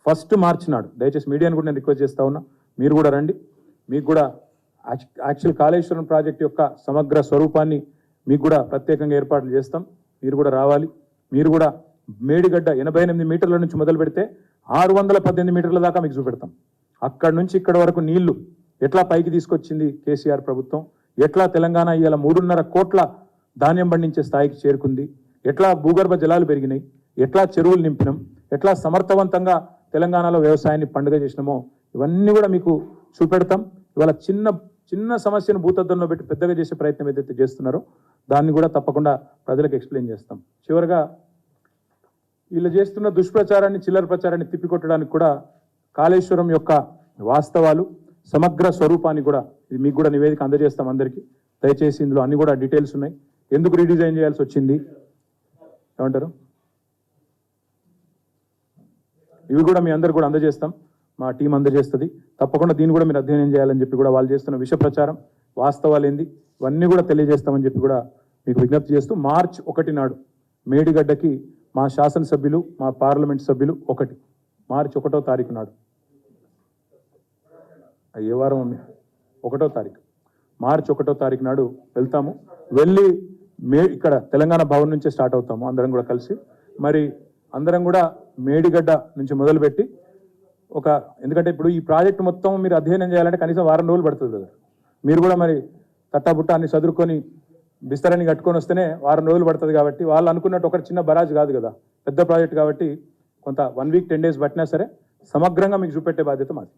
1 మార్చి నాడు దయచేసి మీడియాను కూడా నేను రిక్వెస్ట్ చేస్తా ఉన్నా, మీరు కూడా రండి. మీకు కూడా యాక్చువల్ కాళేశ్వరం ప్రాజెక్ట్ యొక్క సమగ్ర స్వరూపాన్ని మీకు కూడా ప్రత్యేకంగా ఏర్పాట్లు చేస్తాం. మీరు కూడా రావాలి. మీరు కూడా మేడిగడ్డ 88 మీటర్ల నుంచి మొదలు పెడితే 618 మీటర్ల దాకా మీకు చూపెడతాం. అక్కడి నుంచి ఇక్కడ వరకు నీళ్లు ఎట్లా పైకి తీసుకొచ్చింది కేసీఆర్ ప్రభుత్వం, ఎట్లా తెలంగాణ ఇవాళ 3.5 కోట్ల ధాన్యం పండించే స్థాయికి చేరుకుంది, ఎట్లా భూగర్భ జలాలు పెరిగినాయి, ఎట్లా చెరువులు నింపినాం, ఎట్లా సమర్థవంతంగా తెలంగాణలో వ్యవసాయాన్ని పండుగ చేసినామో ఇవన్నీ కూడా మీకు చూపెడతాం. ఇవాళ చిన్న చిన్న సమస్యను భూతద్దంలో పెట్టి పెద్దగా చేసే ప్రయత్నం ఏదైతే చేస్తున్నారో దాన్ని కూడా తప్పకుండా ప్రజలకు ఎక్స్ప్లెయిన్ చేస్తాం. చివరిగా వీళ్ళు చేస్తున్న దుష్ప్రచారాన్ని, చిల్లర ప్రచారాన్ని తిప్పికొట్టడానికి కూడా కాళేశ్వరం యొక్క వాస్తవాలు, సమగ్ర స్వరూపాన్ని కూడా ఇది మీకు కూడా నివేదిక అందజేస్తాం అందరికీ. దయచేసి ఇందులో అన్ని కూడా డీటెయిల్స్ ఉన్నాయి. ఎందుకు రీడిజైన్ చేయాల్సి వచ్చింది ఏమంటారు, ఇవి కూడా మీ అందరు కూడా అందజేస్తాం, మా టీం అందజేస్తుంది. తప్పకుండా దీన్ని కూడా మీరు అధ్యయనం చేయాలని చెప్పి కూడా వాళ్ళు చేస్తున్న విష ప్రచారం, వాస్తవాలు ఏంది ఇవన్నీ కూడా తెలియజేస్తామని చెప్పి కూడా మీకు విజ్ఞప్తి చేస్తూ, మార్చి 1 నాడు మేడిగడ్డకి మా శాసనసభ్యులు, మా పార్లమెంట్ సభ్యులు మార్చి 1వ తారీఖు నాడు, ఏ వారం 1వ తారీఖు, మార్చి 1వ తారీఖు నాడు వెళ్తాము. వెళ్ళి ఇక్కడ తెలంగాణ భవన్ నుంచే స్టార్ట్ అవుతాము అందరం కూడా కలిసి. మరి అందరం కూడా మేడిగడ్డ నుంచి మొదలుపెట్టి ఎందుకంటే ఇప్పుడు ఈ ప్రాజెక్టు మొత్తం మీరు అధ్యయనం చేయాలంటే కనీసం వారం రోజులు పడుతుంది కదా. మీరు కూడా మరి తట్టాబుట్ట అన్ని చదువుకొని బిస్తరాన్ని కట్టుకొని వస్తేనే వారం రోజులు పడుతుంది. కాబట్టి వాళ్ళు అనుకున్నట్టు ఒక చిన్న బరాజ్ కాదు కదా, పెద్ద ప్రాజెక్ట్ కాబట్టి కొంత 1 వీక్ 10 డేస్ పట్టినా సరే సమగ్రంగా మీకు చూపెట్టే బాధ్యత మాది.